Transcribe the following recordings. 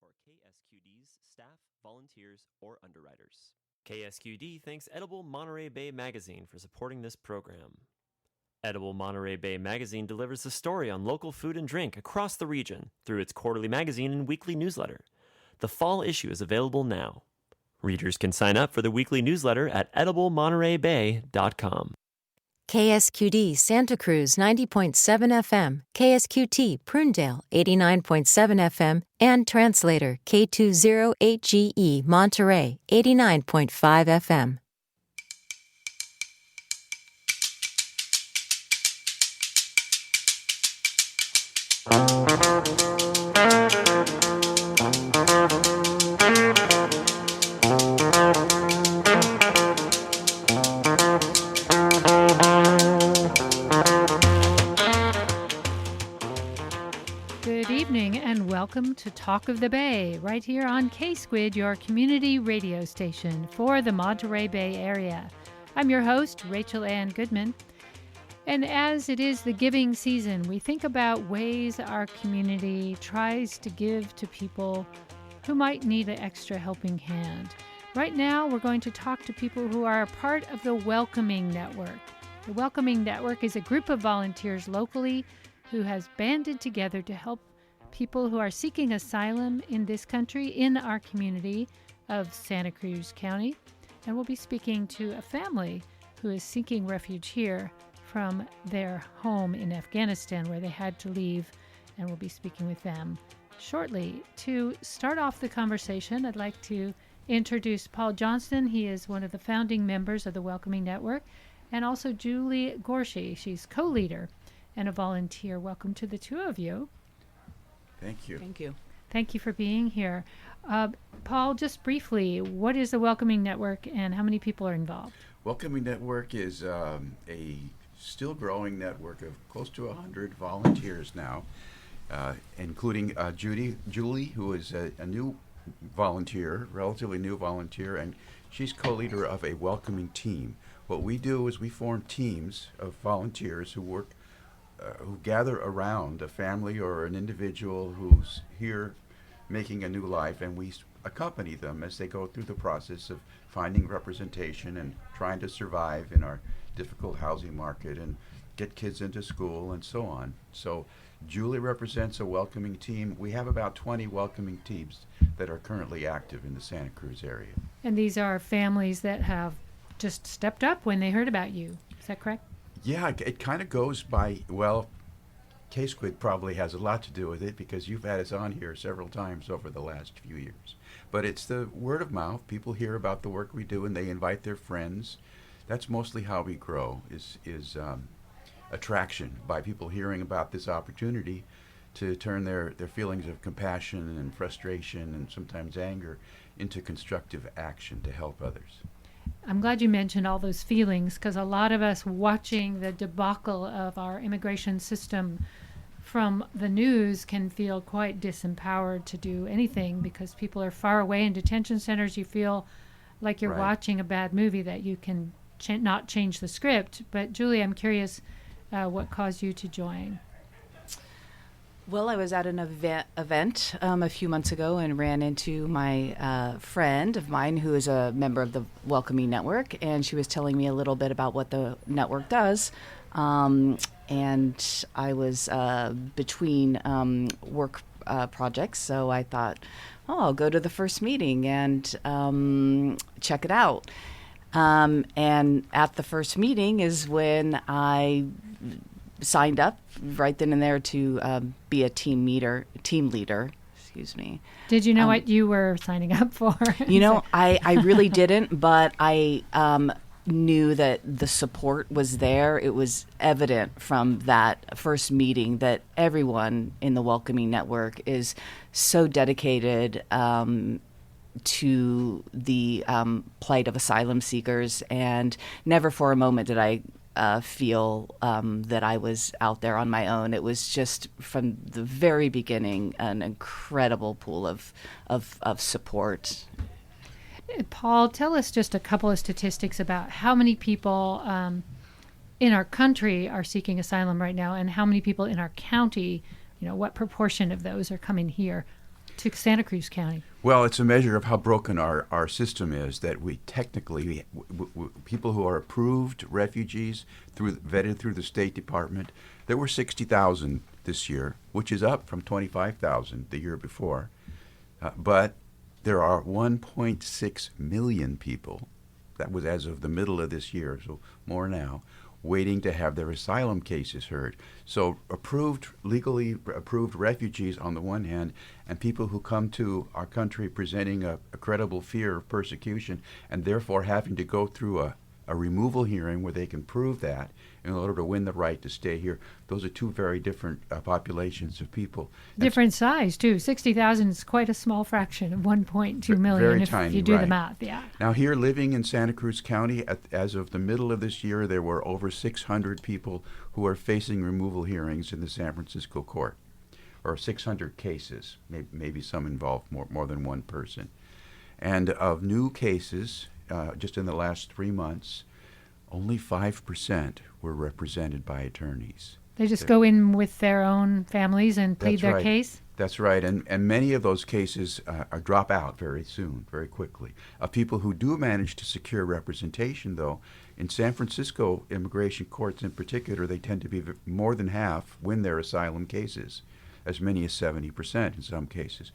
for KSQD's staff, volunteers, or underwriters. KSQD thanks Edible Monterey Bay Magazine for supporting this program. Edible Monterey Bay Magazine delivers the story on local food and drink across the region through its quarterly magazine and weekly newsletter. The fall issue is available now. Readers can sign up for the weekly newsletter at ediblemontereybay.com. KSQD Santa Cruz 90.7 FM, KSQT Prunedale 89.7 FM, and Translator K20HGE Monterey 89.5 FM. Welcome to Talk of the Bay, right here on K-Squid, your community radio station for the Monterey Bay area. I'm your host, Rachel Ann Goodman. And as it is the giving season, we think about ways our community tries to give to people who might need an extra helping hand. Right now, we're going to talk to people who are a part of the Welcoming Network. The Welcoming Network is a group of volunteers locally who has banded together to help people who are seeking asylum in this country, in our community of Santa Cruz County. And we'll be speaking to a family who is seeking refuge here from their home in Afghanistan, where they had to leave, and we'll be speaking with them shortly. To start off the conversation, I'd like to introduce Paul Johnston. He is one of the founding members of the Welcoming Network, and also Julie Gorshi. She's co-leader and a volunteer. Welcome to the two of you. Thank you. Thank you. Thank you for being here. Paul, just briefly, what is the Welcoming Network and how many people are involved? Welcoming Network is a still growing network of close to 100 volunteers now, including Julie, who is a new volunteer, relatively new volunteer, and she's co-leader of a welcoming team. What we do is we form teams of volunteers who gather around a family or an individual who's here making a new life, and we accompany them as they go through the process of finding representation and trying to survive in our difficult housing market and get kids into school and so on. So Julie represents a welcoming team. We have about 20 welcoming teams that are currently active in the Santa Cruz area. And these are families that have just stepped up when they heard about you. Is that correct? Yeah, it kind of goes by, well, K-Squid probably has a lot to do with it because you've had us on here several times over the last few years. But it's the word of mouth. People hear about the work we do and they invite their friends. That's mostly how we grow, is attraction by people hearing about this opportunity to turn their feelings of compassion and frustration and sometimes anger into constructive action to help others. I'm glad you mentioned all those feelings, because a lot of us watching the debacle of our immigration system from the news can feel quite disempowered to do anything because people are far away in detention centers. You feel like you're watching a bad movie that you can not change the script. But Julie, I'm curious what caused you to join? Well, I was at an event a few months ago and ran into my friend of mine who is a member of the Welcoming Network, and she was telling me a little bit about what the network does. And I was between work projects, so I thought, I'll go to the first meeting and check it out. And at the first meeting is when I signed up right then and there to be a team leader. Excuse me. Did you know what you were signing up for? You know, I really didn't, but I knew that the support was there. It was evident from that first meeting that everyone in the Welcoming Network is so dedicated to the plight of asylum seekers, and never for a moment did I feel that I was out there on my own. It was just from the very beginning an incredible pool of support. Paul, tell us just a couple of statistics about how many people in our country are seeking asylum right now, and how many people in our county, what proportion of those are coming here? to Santa Cruz County? Well, it's a measure of how broken our system is, that we technically, people who are approved refugees, vetted through the State Department, there were 60,000 this year, which is up from 25,000 the year before. But there are 1.6 million people, that was as of the middle of this year, so more now, waiting to have their asylum cases heard. So legally approved refugees on the one hand, and people who come to our country presenting a credible fear of persecution and therefore having to go through a removal hearing where they can prove that in order to win the right to stay here. Those are two very different populations of people. Different size, too. 60,000 is quite a small fraction of 1.2 million very if tiny, you do the right. math. Yeah. Now here living in Santa Cruz County, as of the middle of this year, there were over 600 people who are facing removal hearings in the San Francisco court, or 600 cases. Maybe some involve more than one person. And of new cases, just in the last 3 months, only 5% were represented by attorneys. They just go in with their own families and plead That's their right. case? That's right, and many of those cases drop out very soon, very quickly. People who do manage to secure representation, though, in San Francisco immigration courts in particular, they tend to be more than half win their asylum cases, as many as 70% in some cases,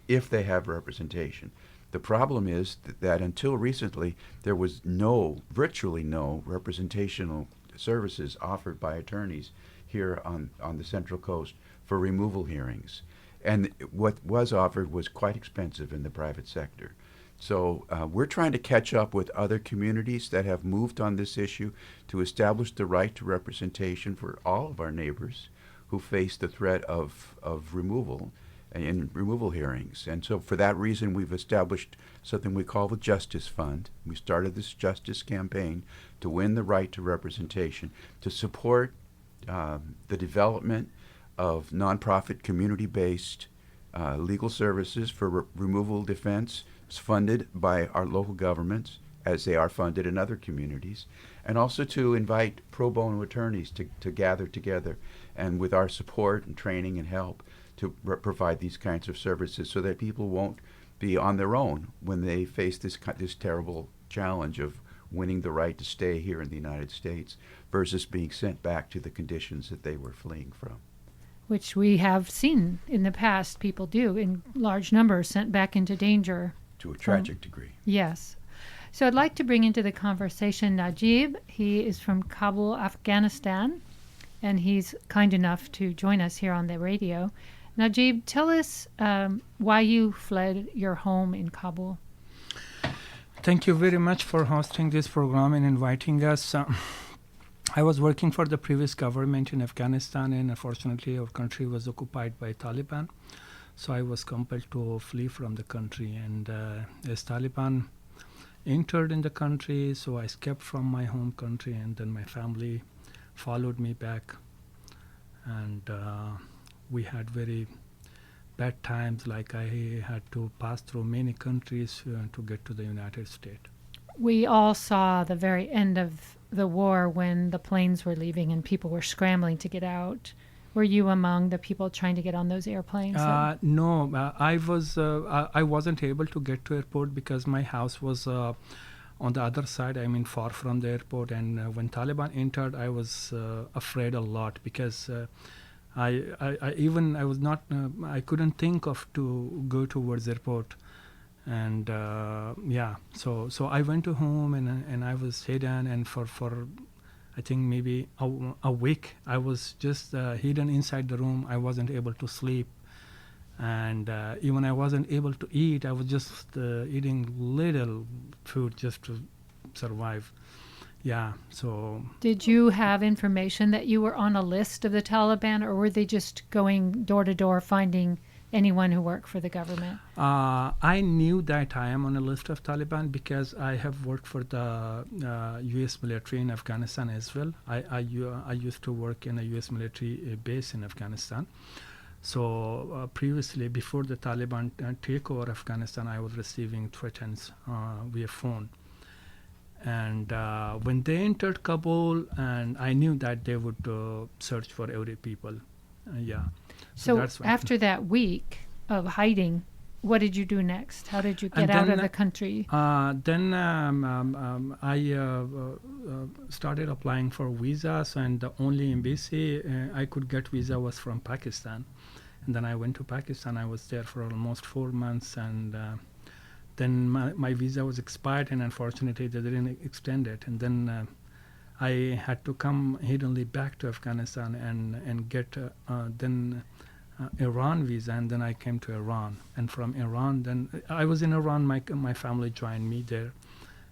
if they have representation. The problem is that until recently, there was virtually no representational services offered by attorneys here on the Central Coast for removal hearings. And what was offered was quite expensive in the private sector. So we're trying to catch up with other communities that have moved on this issue to establish the right to representation for all of our neighbors who face the threat of removal in removal hearings. And so for that reason, we've established something we call the Justice Fund. We started this justice campaign to win the right to representation, to support the development of nonprofit community-based legal services for removal defense. It's funded by our local governments, as they are funded in other communities, and also to invite pro bono attorneys to gather together and with our support and training and help to provide these kinds of services so that people won't be on their own when they face this terrible challenge of winning the right to stay here in the United States versus being sent back to the conditions that they were fleeing from. Which we have seen in the past people do in large numbers, sent back into danger. To a tragic degree. Yes. So I'd like to bring into the conversation Najib. He is from Kabul, Afghanistan, and he's kind enough to join us here on the radio. Najib, tell us why you fled your home in Kabul. Thank you very much for hosting this program and inviting us. I was working for the previous government in Afghanistan, and unfortunately our country was occupied by Taliban. So I was compelled to flee from the country, and as Taliban entered in the country, so I escaped from my home country, and then my family followed me back. And we had very bad times, like I had to pass through many countries to get to the United States. We all saw the very end of the war when the planes were leaving and people were scrambling to get out. Were you among the people trying to get on those airplanes? No, I wasn't able to get to airport because my house was on the other side, far from the airport. And when Taliban entered, I was afraid a lot because I couldn't think of to go towards airport. And so I went to home and I was hidden, and for I think maybe a week I was just hidden inside the room. I wasn't able to sleep, and even I wasn't able to eat. I was just eating little food just to survive. Yeah, so... Did you have information that you were on a list of the Taliban, or were they just going door to door finding anyone who worked for the government? I knew that I am on a list of Taliban because I have worked for the U.S. military in Afghanistan as well. I used to work in a U.S. military base in Afghanistan. So previously, before the Taliban take over Afghanistan, I was receiving threats via phone. And when they entered Kabul, and I knew that they would search for every people. So after that week of hiding, what did you do next? How did you And get out of then, the country? I started applying for visas, and the only embassy I could get visa was from Pakistan. And then I went to Pakistan. I was there for almost 4 months, and then my visa was expired, and unfortunately they didn't extend it. And then I had to come hurriedly back to Afghanistan and get Iran visa, and then I came to Iran. And from Iran, then I was in Iran. My family joined me there,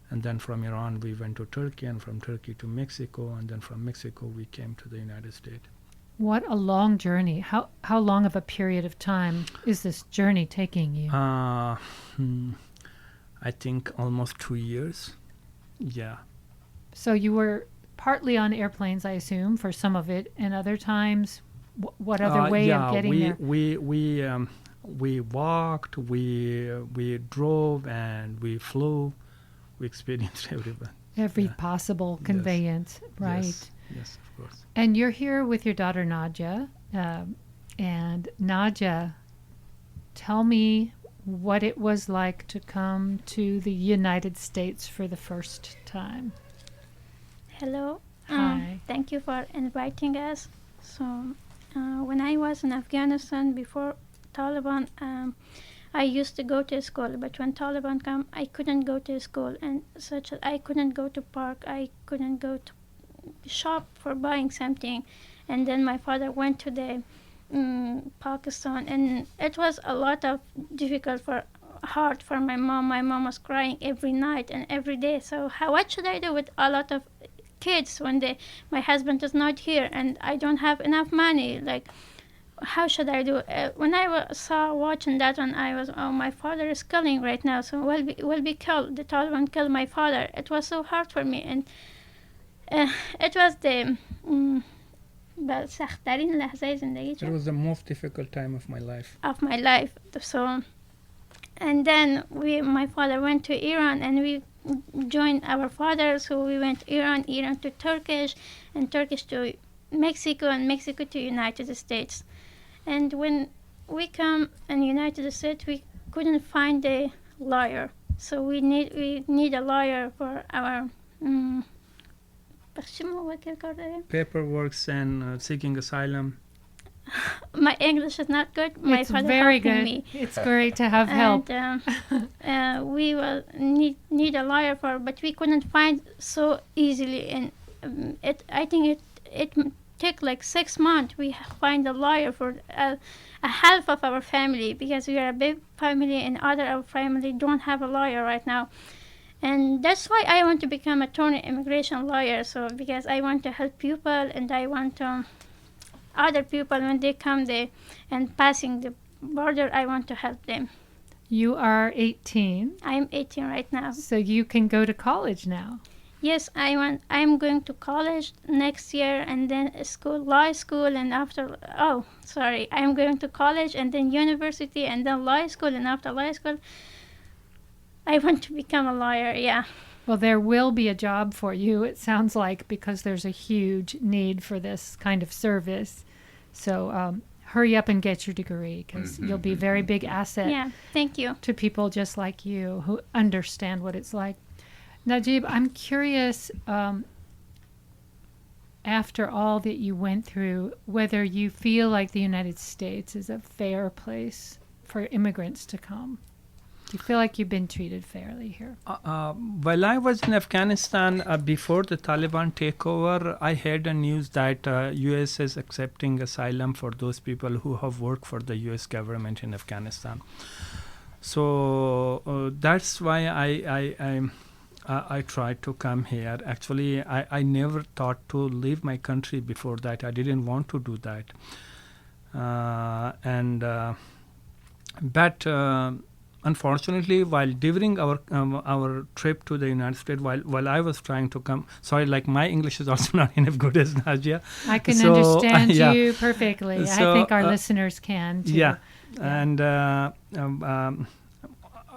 and then from Iran we went to Turkey, and from Turkey to Mexico, and then from Mexico we came to the United States. What a long journey. How long of a period of time is this journey taking you? I think almost 2 years. Yeah. So you were partly on airplanes, I assume, for some of it, and other times, what other way of getting there? We walked, we drove, and we flew. We experienced Every possible conveyance, right? Yes, of course. And you're here with your daughter Nadja. And Nadja, tell me what it was like to come to the United States for the first time. Hello. Hi. Thank you for inviting us. So, when I was in Afghanistan before Taliban, I used to go to school, but when Taliban came, I couldn't go to school, and such I couldn't go to park, I couldn't go to shop for buying something. And then my father went to the Pakistan, and it was a lot of hard for my mom. My mom was crying every night and every day. So what should I do with a lot of kids when my husband is not here and I don't have enough money? Like, how should I do? When I saw watching that one, I was, oh, my father is killing right now, so will be killed. The Taliban killed my father. It was so hard for me, and it was the سخت‌ترین لحظه زندگی. It was the most difficult time of my life. So, and then my father went to Iran, and we joined our father. So we went Iran to Turkish, and Turkish to Mexico, and Mexico to United States. And when we come in United States, we couldn't find a lawyer. So we need a lawyer for our paperwork and seeking asylum. My English is not good. My It's father very helping good. me. It's great to have help. And we will need a lawyer but we couldn't find so easily. And I think it took like 6 months. We find a lawyer for a half of our family, because we are a big family, and other our family don't have a lawyer right now. And that's why I want to become attorney immigration lawyer. So because I want to help people, and I want other people when they come there and passing the border, I want to help them. You are 18. I'm 18 right now. So you can go to college now. Yes, I'm going to college next year, and then law school, and I'm going to college and then university and then law school, and after law school, I want to become a lawyer, yeah. Well, there will be a job for you, it sounds like, because there's a huge need for this kind of service. So hurry up and get your degree, because you'll be a very big asset. Yeah, thank you. To people just like you who understand what it's like. Najib, I'm curious, after all that you went through, whether you feel like the United States is a fair place for immigrants to come. Do you feel like you've been treated fairly here? While I was in Afghanistan, before the Taliban takeover, I heard the news that U.S. is accepting asylum for those people who have worked for the U.S. government in Afghanistan. So that's why I tried to come here. Actually, I never thought to leave my country before that. I didn't want to do that. But unfortunately, while during our trip to the United States, while I was trying to come, my English is also not enough good as Najia. I can understand you perfectly. So, I think our listeners can too. Yeah. And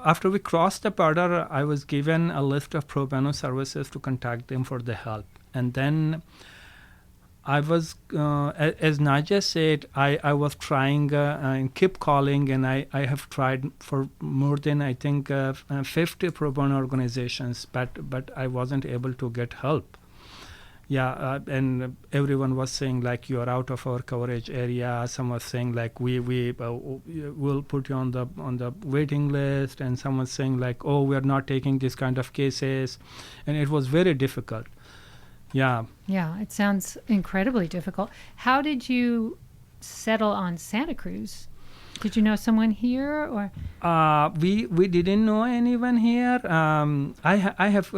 after we crossed the border, I was given a list of pro bono services to contact them for the help. And then I was, as Nadia said, I was trying and keep calling, and I have tried for more than, I think, 50 pro bono organizations, but I wasn't able to get help. Yeah, and everyone was saying like you are out of our coverage area. Some was saying like we will put you on the waiting list, and some was saying like, oh, we are not taking this kind of cases, and it was very difficult. Yeah. Yeah, it sounds incredibly difficult. How did you settle on Santa Cruz? Did you know someone here, or? We didn't know anyone here. I have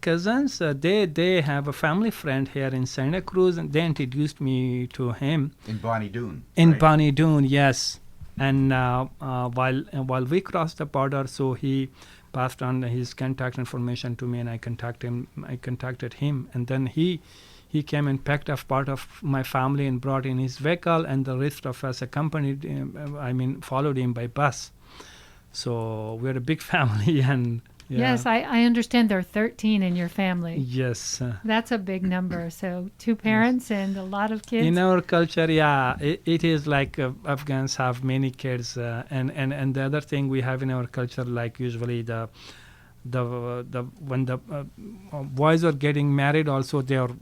cousins. They have a family friend here in Santa Cruz, and they introduced me to him. In Bonnie Doon. In right? Bonnie Doon, yes. And while we crossed the border, so he passed on his contact information to me, and I contacted him, and then he came and packed up part of my family and brought in his vehicle, and the rest of us accompanied him, followed him by bus. So we're a big family, and yeah. Yes, I understand there are 13 in your family. Yes. That's a big number. So 2 parents and a lot of kids. In our culture, yeah, it is like Afghans have many kids, and the other thing we have in our culture, like usually the when the boys are getting married, also they are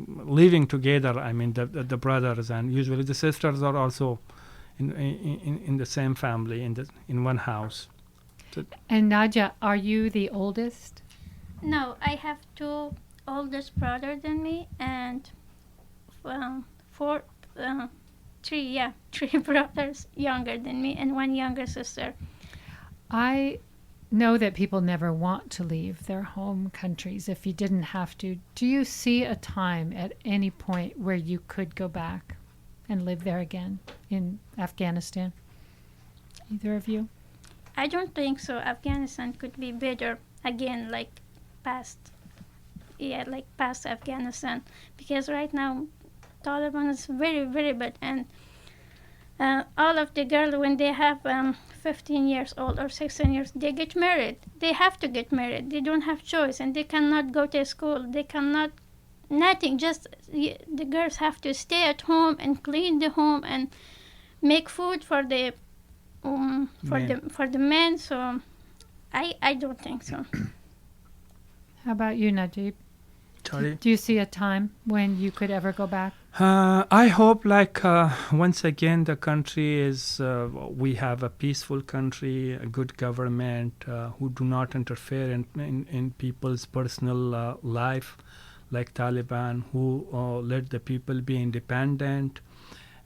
living together. I mean the brothers, and usually the sisters are also in the same family in one house. So, and Nadia, are you the oldest? No, I have 2 oldest brother than me and 3 brothers younger than me and 1 younger sister. I know that people never want to leave their home countries if you didn't have to. Do you see a time at any point where you could go back and live there again in Afghanistan? Either of you? I don't think so. Afghanistan could be better again, like past Afghanistan, because right now Taliban is very, very bad, and all of the girls, when they have 15 years old or 16 years, they get married. They have to get married. They don't have choice, and they cannot go to school. They cannot, nothing. Just the girls have to stay at home and clean the home and make food for the men. So I don't think so. How about you, Najib? sorry. Do you see a time when you could ever go back? I hope, once again, the country is, we have a peaceful country, a good government who do not interfere in people's personal life, like Taliban, who let the people be independent,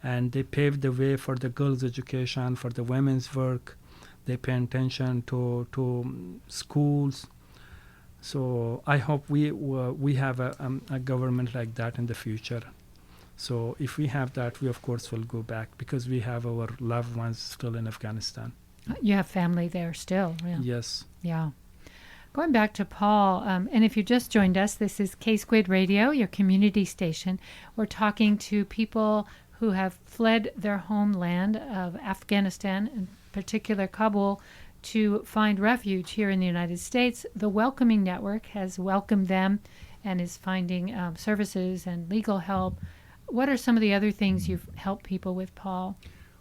and they paved the way for the girls' education, for the women's work. They pay attention to schools. So I hope we have a government like that in the future. So if we have that, we of course will go back because we have our loved ones still in Afghanistan. You have family there still, yeah. Yes. Yeah. Going back to Paul, and if you just joined us, this is K-Squid Radio, your community station. We're talking to people who have fled their homeland of Afghanistan, in particular Kabul, to find refuge here in the United States. The Welcoming Network has welcomed them and is finding services and legal help. What are some of the other things you've helped people with, Paul?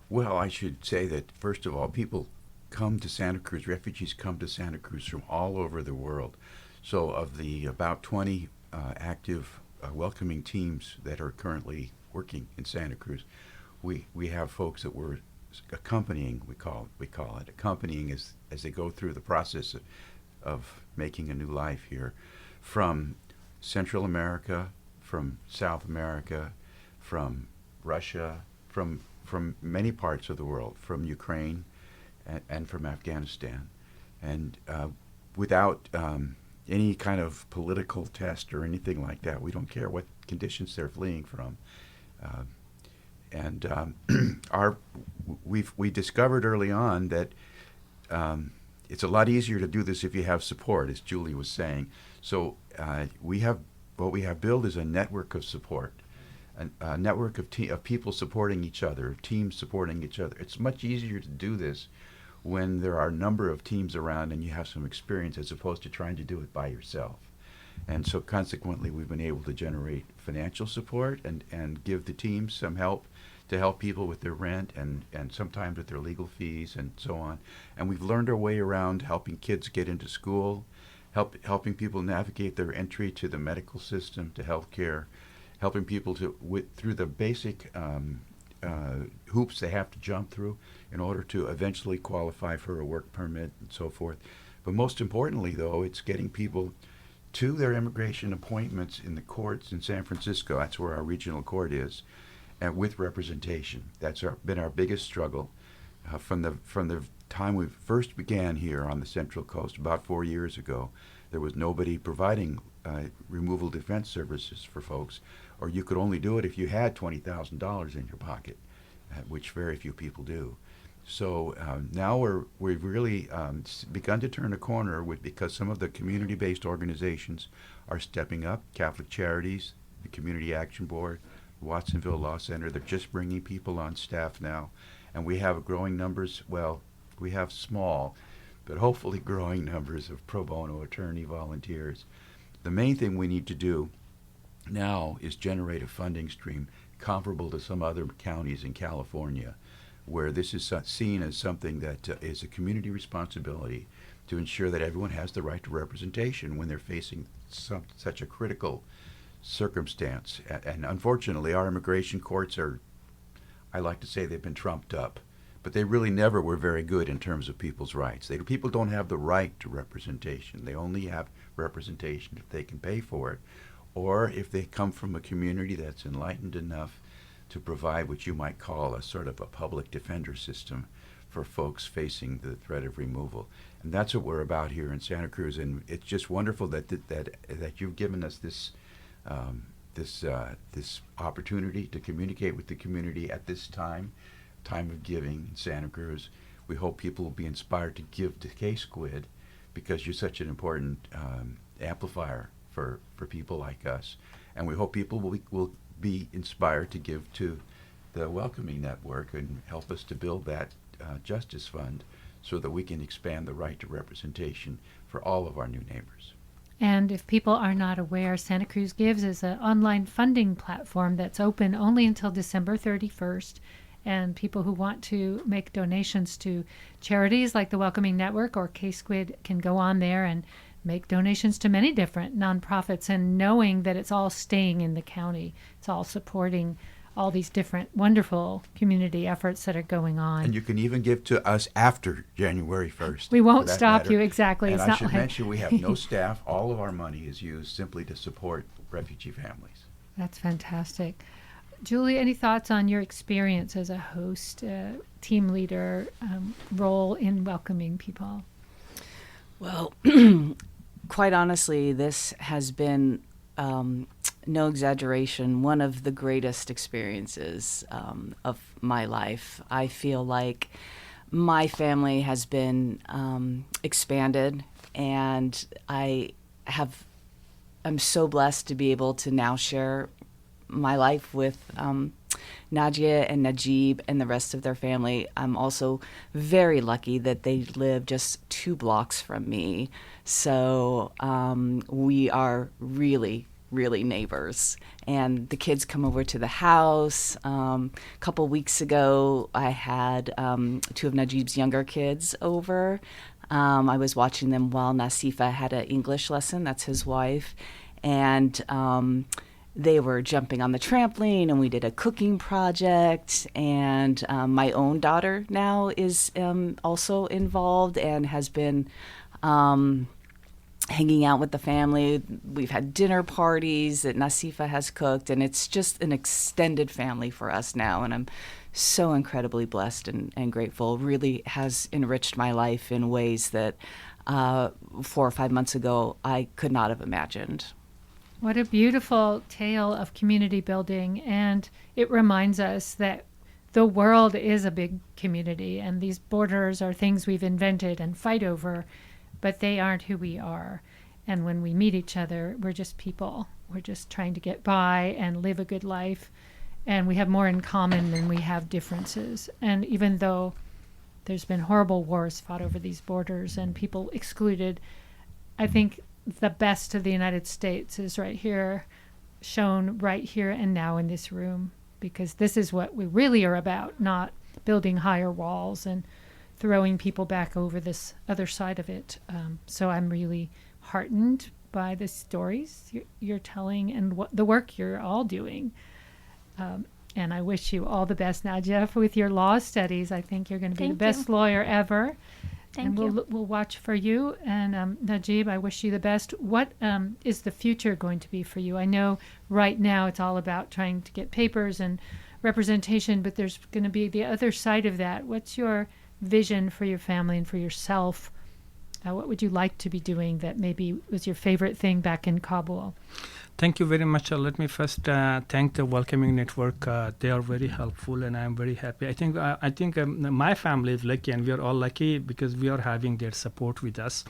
Well, I should say that, first of all, people come to Santa Cruz, refugees come to Santa Cruz from all over the world. So of the about 20 active welcoming teams that are currently working in Santa Cruz, we have folks that we're accompanying, we call it accompanying as they go through the process of making a new life here, from Central America, from South America, from Russia, from many parts of the world, from Ukraine and from Afghanistan. And without any kind of political test or anything like that, we don't care what conditions they're fleeing from. We discovered early on that it's a lot easier to do this if you have support, as Julie was saying. So what we have built is a network of support, a network of people supporting each other, teams supporting each other. It's much easier to do this when there are a number of teams around and you have some experience, as opposed to trying to do it by yourself. And so consequently, we've been able to generate financial support and give the team some help to help people with their rent and sometimes with their legal fees and so on. And we've learned our way around helping kids get into school, helping people navigate their entry to the medical system, to healthcare, helping people through the basic hoops they have to jump through in order to eventually qualify for a work permit and so forth. But most importantly, though, it's getting people to their immigration appointments in the courts in San Francisco. That's where our regional court is, and with representation. That's been our biggest struggle from the time we first began here on the Central Coast about 4 years ago. There was nobody providing removal defense services for folks, or you could only do it if you had $20,000 in your pocket, which very few people do. So now we've really begun to turn a corner because some of the community-based organizations are stepping up. Catholic Charities, the Community Action Board, the Watsonville Law Center, they're just bringing people on staff now. And we have growing numbers, well, we have small, but hopefully growing numbers of pro bono attorney volunteers. The main thing we need to do now is generate a funding stream comparable to some other counties in California, where this is seen as something that is a community responsibility to ensure that everyone has the right to representation when they're facing such a critical circumstance. And unfortunately, our immigration courts I like to say they've been trumped up, but they really never were very good in terms of people's rights. People don't have the right to representation. They only have representation if they can pay for it, or if they come from a community that's enlightened enough to provide what you might call a sort of a public defender system for folks facing the threat of removal. And that's what we're about here in Santa Cruz. And it's just wonderful that you've given us this opportunity to communicate with the community at this time of giving in Santa Cruz. We hope people will be inspired to give to K-Squid because you're such an important amplifier for people like us. And we hope people will be inspired to give to the Welcoming Network and help us to build that justice fund so that we can expand the right to representation for all of our new neighbors. And if people are not aware, Santa Cruz Gives is an online funding platform that's open only until December 31st. And people who want to make donations to charities like the Welcoming Network or K-Squid can go on there and make donations to many different nonprofits, and knowing that it's all staying in the county. It's all supporting all these different wonderful community efforts that are going on. And you can even give to us after January 1st. We won't stop you, exactly. And it's I not should like mention we have no staff. All of our money is used simply to support refugee families. That's fantastic. Julie, any thoughts on your experience as a host, team leader, role in welcoming people? Well, quite honestly, this has been, no exaggeration, one of the greatest experiences of my life. I feel like my family has been expanded, and I'm so blessed to be able to now share my life with Nadia and Najib and the rest of their family. I'm also very lucky that they live just 2 blocks from me. So we are really, really neighbors. And the kids come over to the house. A couple weeks ago, I had 2 of Najib's younger kids over. I was watching them while Nasifa had an English lesson. That's his wife. And they were jumping on the trampoline, and we did a cooking project. And my own daughter now is also involved and has been hanging out with the family. We've had dinner parties that Nasifa has cooked, and it's just an extended family for us now. And I'm so incredibly blessed and grateful. Really has enriched my life in ways that 4 or 5 months ago I could not have imagined. What a beautiful tale of community building, and it reminds us that the world is a big community, and these borders are things we've invented and fight over, but they aren't who we are. And when we meet each other, we're just people. We're just trying to get by and live a good life, and we have more in common than we have differences. And even though there's been horrible wars fought over these borders and people excluded, I think the best of the United States is right here, shown right here and now in this room, because this is what we really are about, not building higher walls and throwing people back over this other side of it. So I'm really heartened by the stories you're telling and the work you're all doing. And I wish you all the best, Nadia, with your law studies. I think you're going to be the best lawyer ever. Thank you. We'll watch for you. And Najib, I wish you the best. What is the future going to be for you? I know right now it's all about trying to get papers and representation, but there's going to be the other side of that. What's your vision for your family and for yourself? What would you like to be doing that maybe was your favorite thing back in Kabul? Thank you very much. Let me first thank the Welcoming Network. They are very helpful, and I'm very happy. I think my family is lucky, and we are all lucky because we are having their support with us.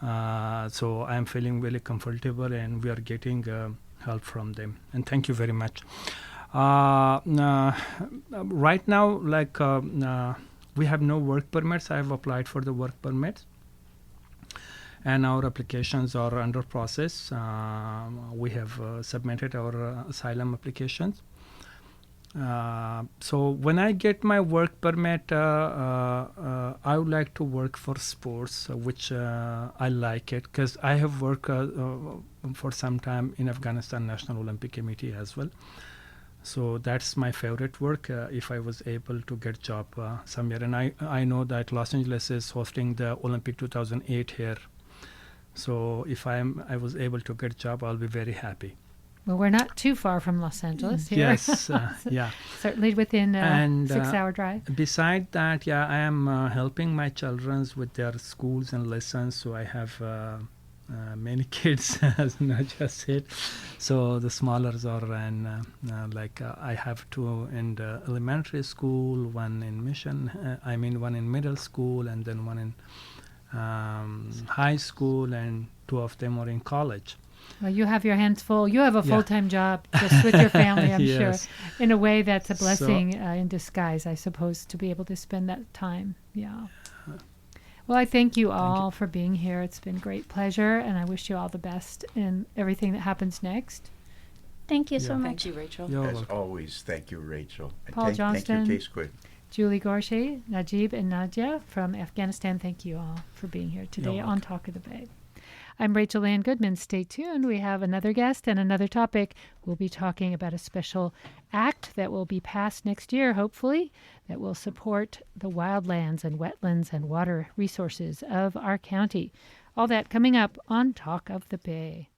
So I'm feeling really comfortable, and we are getting help from them. And thank you very much. Right now, we have no work permits. I have applied for the work permits, and our applications are under process. We have submitted our asylum applications. So when I get my work permit, I would like to work for sports, which I like it because I have worked for some time in Afghanistan National Olympic Committee as well. So that's my favorite work if I was able to get job somewhere. And I know that Los Angeles is hosting the Olympic 2008 here. So if I was able to get a job, I'll be very happy. Well, we're not too far from Los Angeles here. Yes, yeah. Certainly within a 6-hour drive. Beside that, I am helping my children with their schools and lessons. So I have many kids, as Nadia said. So the smallers are I have two in the elementary school, one in one in middle school, and then one in high school, and two of them are in college. Well, you have your hands full. You have a full-time job just with your family, I'm Yes. sure. In a way, that's a blessing in disguise, I suppose, to be able to spend that time. Yeah. Well, I thank you all for being here. It's been a great pleasure, and I wish you all the best in everything that happens next. Thank you so much. Thank you, Rachel. You're As welcome. always, thank you, Rachel. And Paul thank Johnston. you, K-Squid. Julie Gorshi, Najib, and Nadia from Afghanistan, thank you all for being here today You're on welcome. Talk of the Bay. I'm Rachel Ann Goodman. Stay tuned. We have another guest and another topic. We'll be talking about a special act that will be passed next year, hopefully, that will support the wildlands and wetlands and water resources of our county. All that coming up on Talk of the Bay.